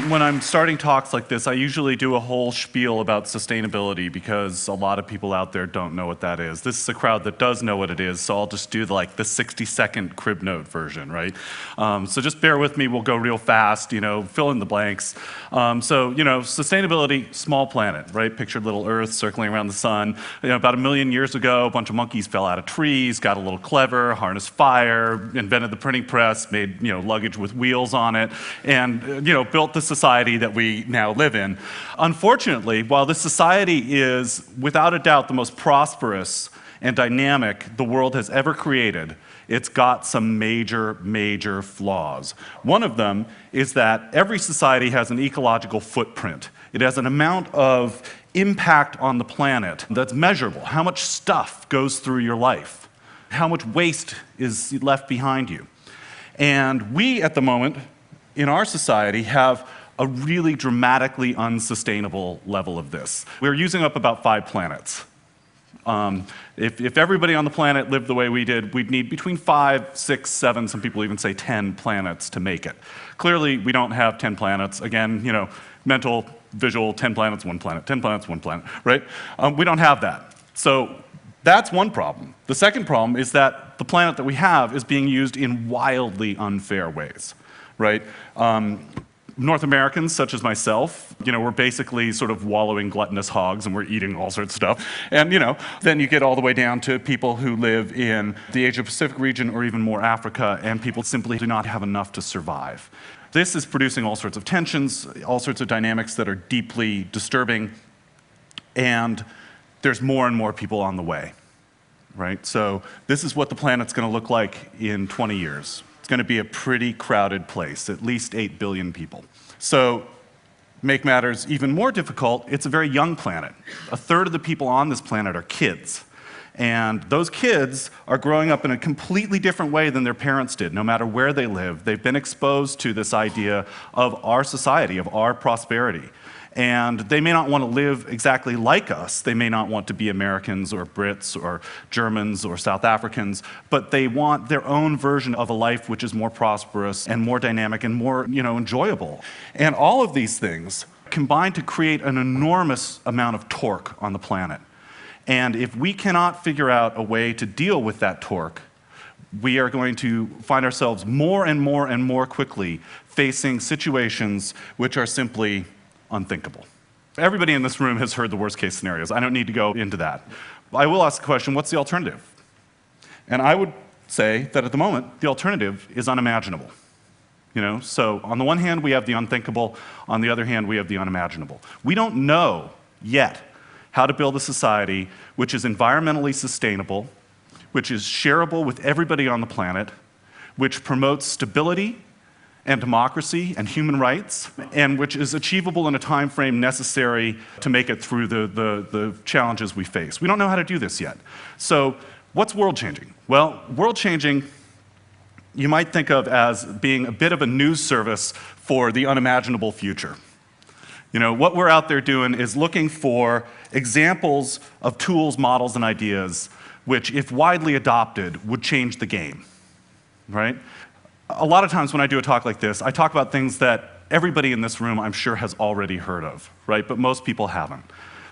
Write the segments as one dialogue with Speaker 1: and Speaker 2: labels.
Speaker 1: When I'm starting talks like this, I usually do a whole spiel about sustainability because a lot of people out there don't know what that is. This is a crowd that does know what it is, so I'll just do the 60-second crib note version, right? So just bear with me, we'll go real fast, fill in the blanks. Sustainability, small planet, right? Picture little Earth circling around the sun. About 1 million years ago, a bunch of monkeys fell out of trees, got a little clever, harnessed fire, invented the printing press, made luggage with wheels on it, and built the society that we now live in. Unfortunately, while this society is without a doubt the most prosperous and dynamic the world has ever created, it's got some major, major flaws. One of them is that every society has an ecological footprint. It has an amount of impact on the planet that's measurable. How much stuff goes through your life? How much waste is left behind you? And we, at the moment, in our society, have a really dramatically unsustainable level of this. We're using up about 5 planets. If everybody on the planet lived the way we did, we'd need between 5, 6, 7, some people even say 10 planets to make it. Clearly, we don't have 10 planets. Again, mental, visual, 10 planets, 1 planet, 10 planets, 1 planet, right? We don't have that. So that's one problem. The second problem is that the planet that we have is being used in wildly unfair ways, right? North Americans, such as myself, we're basically sort of wallowing gluttonous hogs and we're eating all sorts of stuff. And, then you get all the way down to people who live in the Asia-Pacific region or even more Africa, and people simply do not have enough to survive. This is producing all sorts of tensions, all sorts of dynamics that are deeply disturbing, and there's more and more people on the way, right? So this is what the planet's going to look like in 20 years. It's going to be a pretty crowded place, at least 8 billion people. So, make matters even more difficult, it's a very young planet. 1/3 of the people on this planet are kids. And those kids are growing up in a completely different way than their parents did, no matter where they live. They've been exposed to this idea of our society, of our prosperity. And they may not want to live exactly like us. They may not want to be Americans or Brits or Germans or South Africans, but they want their own version of a life which is more prosperous and more dynamic and more, enjoyable. And all of these things combine to create an enormous amount of torque on the planet. And if we cannot figure out a way to deal with that torque, we are going to find ourselves more and more and more quickly facing situations which are simply unthinkable. Everybody in this room has heard the worst case scenarios. I don't need to go into that. I will ask the question, what's the alternative? And I would say that at the moment, the alternative is unimaginable. So on the one hand, we have the unthinkable. On the other hand, we have the unimaginable. We don't know yet how to build a society which is environmentally sustainable, which is shareable with everybody on the planet, which promotes stability and democracy and human rights, and which is achievable in a time frame necessary to make it through the challenges we face. We don't know how to do this yet. So what's world changing? Well, world changing you might think of as being a bit of a news service for the unimaginable future. What we're out there doing is looking for examples of tools, models, and ideas which, if widely adopted, would change the game, right? A lot of times when I do a talk like this, I talk about things that everybody in this room, I'm sure, has already heard of, right? But most people haven't.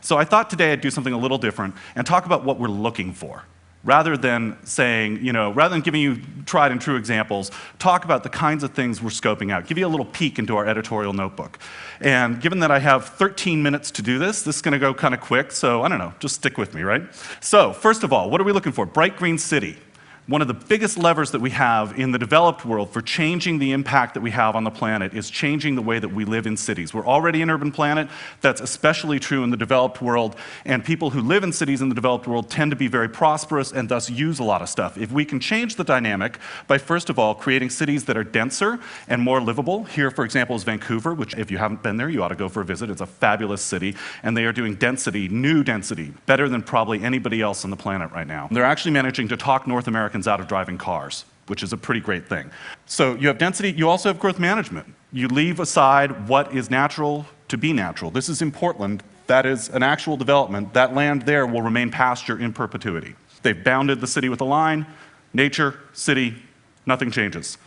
Speaker 1: So I thought today I'd do something a little different and talk about what we're looking for. Rather than saying, rather than giving you tried and true examples, talk about the kinds of things we're scoping out. Give you a little peek into our editorial notebook. And given that I have 13 minutes to do this is going to go kind of quick, so I don't know, just stick with me, right? So, first of all, what are we looking for? Bright green city. One of the biggest levers that we have in the developed world for changing the impact that we have on the planet is changing the way that we live in cities. We're already an urban planet. That's especially true in the developed world. And people who live in cities in the developed world tend to be very prosperous and thus use a lot of stuff. If we can change the dynamic by, first of all, creating cities that are denser and more livable. Here, for example, is Vancouver, which if you haven't been there, you ought to go for a visit. It's a fabulous city. And they are doing density, new density, better than probably anybody else on the planet right now. They're actually managing to talk North Americans out of driving cars, which is a pretty great thing. So you have density, you also have growth management. You leave aside what is natural to be natural. This is in Portland. That is an actual development. That land there will remain pasture in perpetuity. They've bounded the city with a line. Nature, city, nothing changes.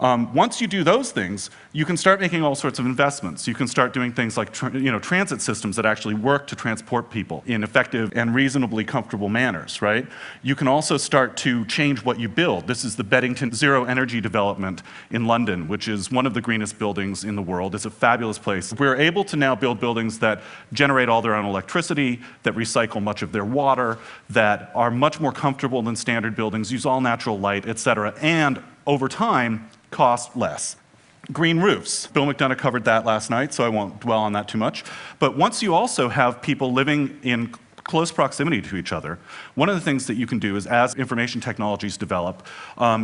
Speaker 1: Once you do those things, you can start making all sorts of investments. You can start doing things like transit systems that actually work to transport people in effective and reasonably comfortable manners, right? You can also start to change what you build. This is the Beddington Zero Energy Development in London, which is one of the greenest buildings in the world. It's a fabulous place. We're able to now build buildings that generate all their own electricity, that recycle much of their water, that are much more comfortable than standard buildings, use all natural light, et cetera, and over time, cost less. Green roofs. Bill McDonough covered that last night, so I won't dwell on that too much. But once you also have people living in close proximity to each other, one of the things that you can do is, as information technologies develop,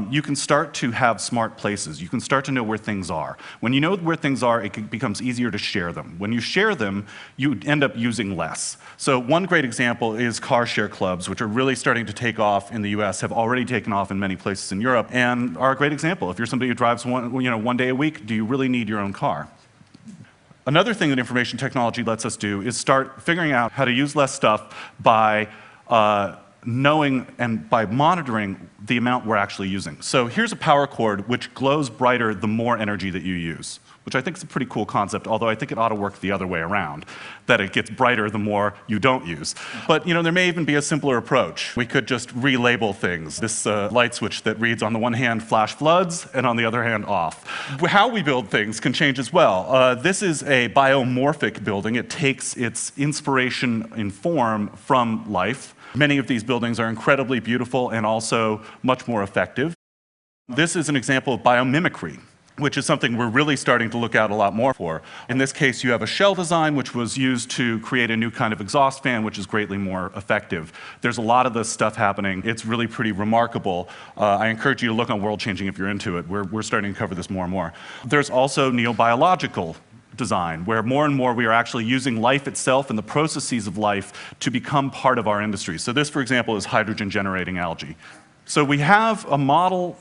Speaker 1: you can start to have smart places. You can start to know where things are. When you know where things are, it becomes easier to share them. When you share them, you end up using less. So one great example is car share clubs, which are really starting to take off in the US, have already taken off in many places in Europe, and are a great example. If you're somebody who drives one day a week, do you really need your own car? Another thing that information technology lets us do is start figuring out how to use less stuff by knowing and by monitoring the amount we're actually using. So here's a power cord which glows brighter the more energy that you use, which I think is a pretty cool concept, although I think it ought to work the other way around, that it gets brighter the more you don't use. But there may even be a simpler approach. We could just relabel things. This light switch that reads on the one hand flash floods and on the other hand off. How we build things can change as well. This is a biomorphic building. It takes its inspiration in form from life. Many of these buildings are incredibly beautiful and also much more effective. This is an example of biomimicry, which is something we're really starting to look out a lot more for. In this case, you have a shell design which was used to create a new kind of exhaust fan, which is greatly more effective. There's a lot of this stuff happening. It's really pretty remarkable. I encourage you to look on World Changing if you're into it. We're starting to cover this more and more. There's also neobiological design, where more and more we are actually using life itself and the processes of life to become part of our industry. So this, for example, is hydrogen-generating algae. So we have a model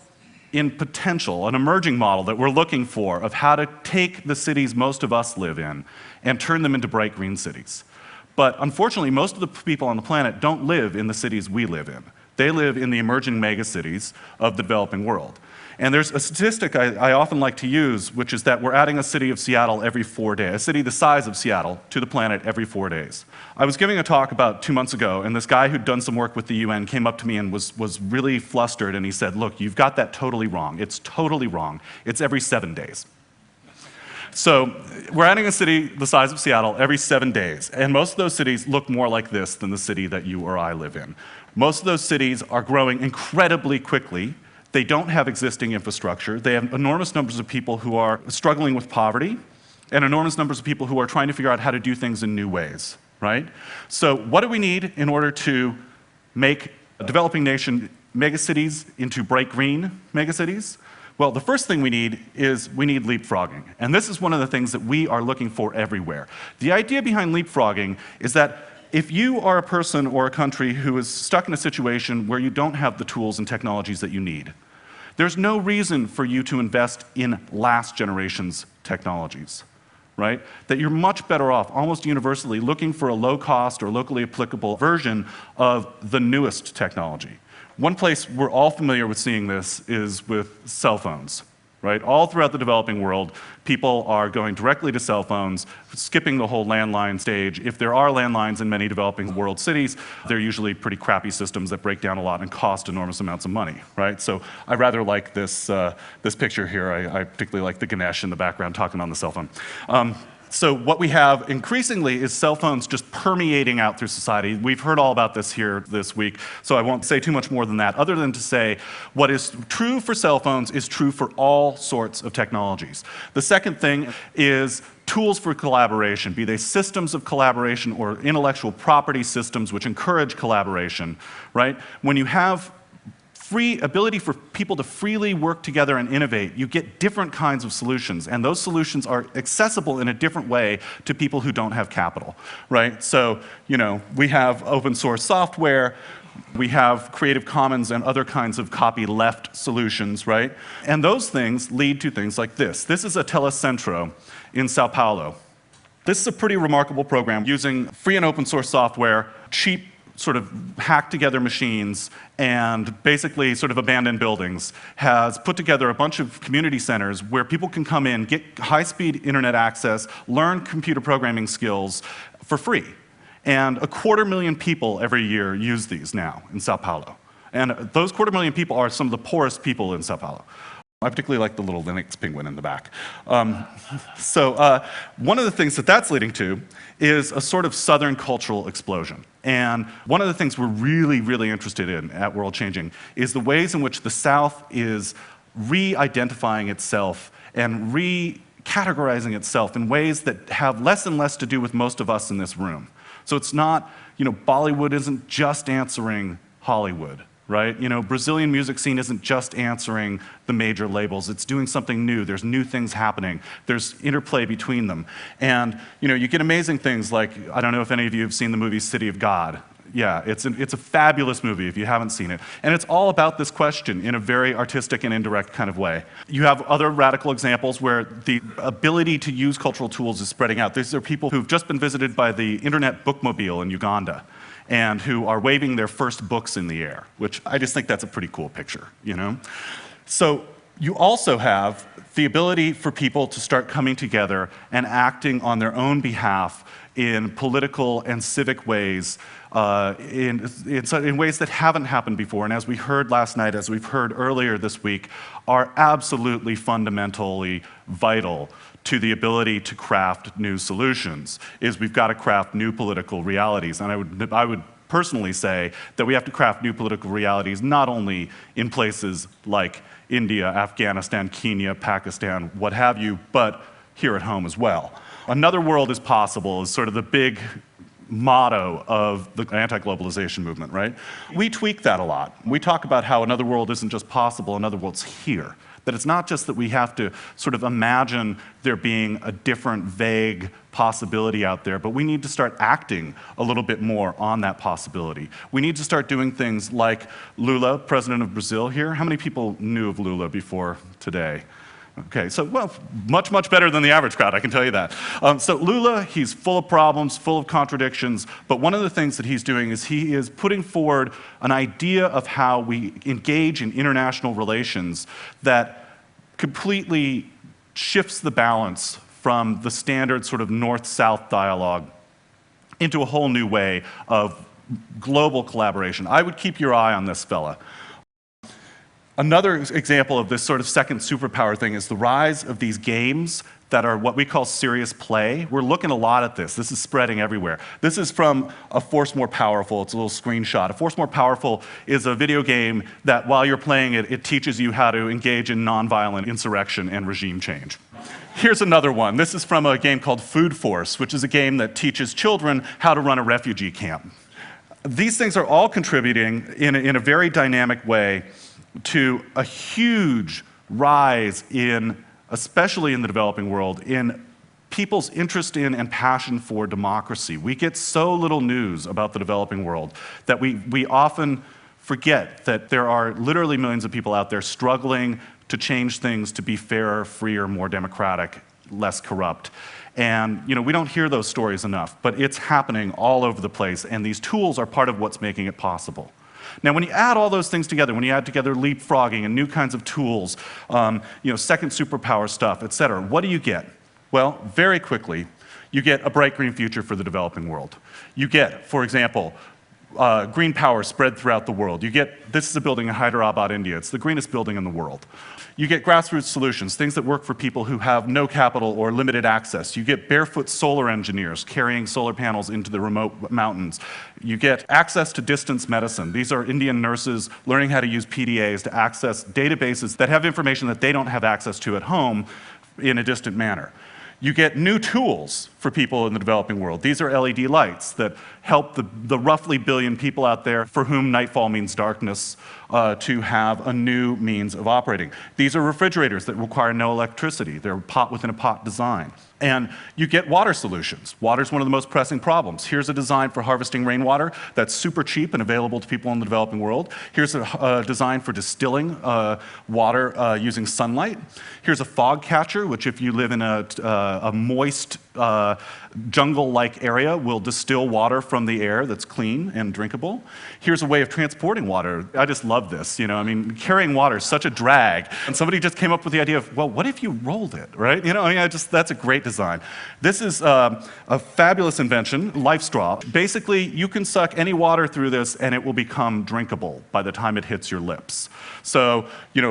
Speaker 1: in potential, an emerging model that we're looking for of how to take the cities most of us live in and turn them into bright green cities. But unfortunately, most of the people on the planet don't live in the cities we live in. They live in the emerging megacities of the developing world. And there's a statistic I often like to use, which is that we're adding a city of Seattle every 4 days, a city the size of Seattle, to the planet every 4 days. I was giving a talk about 2 months ago, and this guy who'd done some work with the UN came up to me and was really flustered, and he said, look, you've got that totally wrong. It's totally wrong. It's every 7 days. So we're adding a city the size of Seattle every 7 days, and most of those cities look more like this than the city that you or I live in. Most of those cities are growing incredibly quickly. They don't have existing infrastructure. They have enormous numbers of people who are struggling with poverty and enormous numbers of people who are trying to figure out how to do things in new ways, right? So what do we need in order to make a developing nation megacities into bright green megacities? Well, the first thing we need is we need leapfrogging. And this is one of the things that we are looking for everywhere. The idea behind leapfrogging is that if you are a person or a country who is stuck in a situation where you don't have the tools and technologies that you need, there's no reason for you to invest in last generation's technologies, right? That you're much better off, almost universally, looking for a low-cost or locally applicable version of the newest technology. One place we're all familiar with seeing this is with cell phones. Right? All throughout the developing world, people are going directly to cell phones, skipping the whole landline stage. If there are landlines in many developing world cities, they're usually pretty crappy systems that break down a lot and cost enormous amounts of money, right? So I rather like this picture here. I particularly like the Ganesh in the background talking on the cell phone. So what we have increasingly is cell phones just permeating out through society. We've heard all about this here this week, so I won't say too much more than that, other than to say what is true for cell phones is true for all sorts of technologies. The second thing is tools for collaboration, be they systems of collaboration or intellectual property systems which encourage collaboration, right? When you have free ability for people to freely work together and innovate, you get different kinds of solutions, and those solutions are accessible in a different way to people who don't have capital, right? So, we have open source software, we have Creative Commons and other kinds of copyleft solutions, right? And those things lead to things like this. This is a telecentro in Sao Paulo. This is a pretty remarkable program using free and open source software, cheap sort of hacked together machines and basically sort of abandoned buildings, has put together a bunch of community centers where people can come in, get high-speed internet access, learn computer programming skills for free. And 250,000 people every year use these now in Sao Paulo. And those 250,000 people are some of the poorest people in Sao Paulo. I particularly like the little Linux penguin in the back. One of the things that that's leading to is a sort of Southern cultural explosion. And one of the things we're really, really interested in at World Changing is the ways in which the South is re-identifying itself and re-categorizing itself in ways that have less and less to do with most of us in this room. So it's not, Bollywood isn't just answering Hollywood. Right? Brazilian music scene isn't just answering the major labels. It's doing something new. There's new things happening. There's interplay between them. And, you get amazing things like, I don't know if any of you have seen the movie City of God. Yeah, it's a fabulous movie if you haven't seen it. And it's all about this question in a very artistic and indirect kind of way. You have other radical examples where the ability to use cultural tools is spreading out. These are people who've just been visited by the Internet Bookmobile in Uganda, and who are waving their first books in the air, which I just think that's a pretty cool picture, So you also have the ability for people to start coming together and acting on their own behalf in political and civic ways, in ways that haven't happened before, and as we heard last night, as we've heard earlier this week, are absolutely fundamentally vital to the ability to craft new solutions. We've got to craft new political realities. And I would personally say that we have to craft new political realities not only in places like India, Afghanistan, Kenya, Pakistan, what have you, but here at home as well. Another world is possible is sort of the big motto of the anti-globalization movement, right? We tweak that a lot. We talk about how another world isn't just possible, another world's here. That it's not just that we have to sort of imagine there being a different, vague possibility out there, but we need to start acting a little bit more on that possibility. We need to start doing things like Lula, president of Brazil here. How many people knew of Lula before today? Okay, so, well, much, much better than the average crowd, I can tell you that. So Lula, he's full of problems, full of contradictions, but one of the things that he's doing is he is putting forward an idea of how we engage in international relations that completely shifts the balance from the standard sort of north-south dialogue into a whole new way of global collaboration. I would keep your eye on this fella. Another example of this sort of second superpower thing is the rise of these games that are what we call serious play. We're looking a lot at this. This is spreading everywhere. This is from A Force More Powerful. It's a little screenshot. A Force More Powerful is a video game that while you're playing it, it teaches you how to engage in nonviolent insurrection and regime change. Here's another one. This is from a game called Food Force, which is a game that teaches children how to run a refugee camp. These things are all contributing in a very dynamic way to a huge rise in, especially in the developing world, in people's interest in and passion for democracy. We get so little news about the developing world that we often forget that there are literally millions of people out there struggling to change things to be fairer, freer, more democratic, less corrupt. And we don't hear those stories enough, but it's happening all over the place, and these tools are part of what's making it possible. Now, when you add all those things together, when you add together leapfrogging and new kinds of tools, second superpower stuff, et cetera, what do you get? Well, very quickly, you get a bright green future for the developing world. You get, for example, green power spread throughout the world. This is a building in Hyderabad, India. It's the greenest building in the world. You get grassroots solutions, things that work for people who have no capital or limited access. You get barefoot solar engineers carrying solar panels into the remote mountains. You get access to distance medicine. These are Indian nurses learning how to use PDAs to access databases that have information that they don't have access to at home in a distant manner. You get new tools for people in the developing world. These are LED lights that help the roughly billion people out there for whom nightfall means darkness to have a new means of operating. These are refrigerators that require no electricity. They're pot within a pot design. And you get water solutions. Water's one of the most pressing problems. Here's a design for harvesting rainwater that's super cheap and available to people in the developing world. Here's a design for distilling water using sunlight. Here's a fog catcher, which if you live in a moist jungle-like area will distill water from the air that's clean and drinkable. Here's a way of transporting water. I just love this. I mean, carrying water is such a drag. And somebody just came up with the idea of, well, what if you rolled it, right? That's a great design. This is a fabulous invention, Life Straw. Basically, you can suck any water through this and it will become drinkable by the time it hits your lips. So,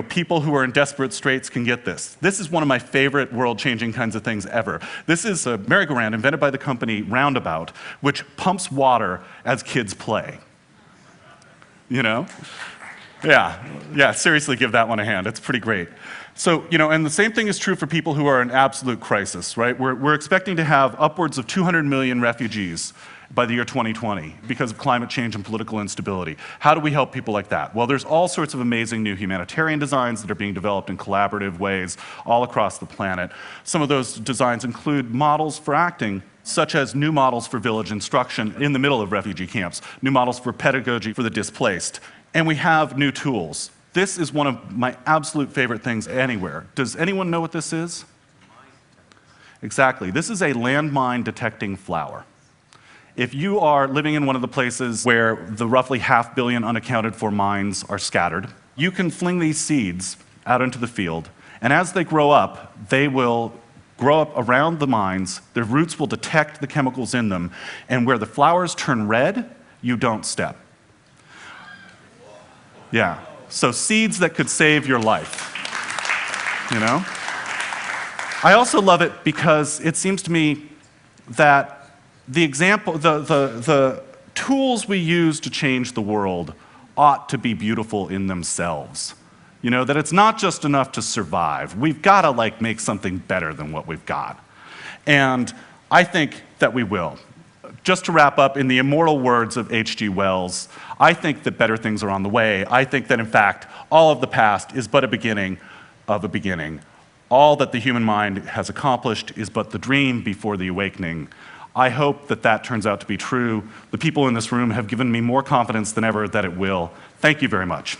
Speaker 1: people who are in desperate straits can get this. This is one of my favorite world-changing kinds of things ever. This is a merry-go-round invented by the company Roundabout, which pumps water as kids play. Yeah, seriously, give that one a hand. It's pretty great. So, and the same thing is true for people who are in absolute crisis, right? We're expecting to have upwards of 200 million refugees by the year 2020 because of climate change and political instability. How do we help people like that? Well, there's all sorts of amazing new humanitarian designs that are being developed in collaborative ways all across the planet. Some of those designs include models for acting, such as new models for village instruction in the middle of refugee camps, new models for pedagogy for the displaced, and we have new tools. This is one of my absolute favorite things anywhere. Does anyone know what this is? Exactly. This is a landmine detecting flower. If you are living in one of the places where the roughly 500 million unaccounted for mines are scattered, you can fling these seeds out into the field, and as they grow up, they will grow up around the mines, their roots will detect the chemicals in them, and where the flowers turn red, you don't step. Yeah, so seeds that could save your life, I also love it because it seems to me that the tools we use to change the world ought to be beautiful in themselves. That it's not just enough to survive. We've got to make something better than what we've got. And I think that we will. Just to wrap up, in the immortal words of H.G. Wells, I think that better things are on the way. I think that, in fact, all of the past is but a beginning of a beginning. All that the human mind has accomplished is but the dream before the awakening. I hope that that turns out to be true. The people in this room have given me more confidence than ever that it will. Thank you very much.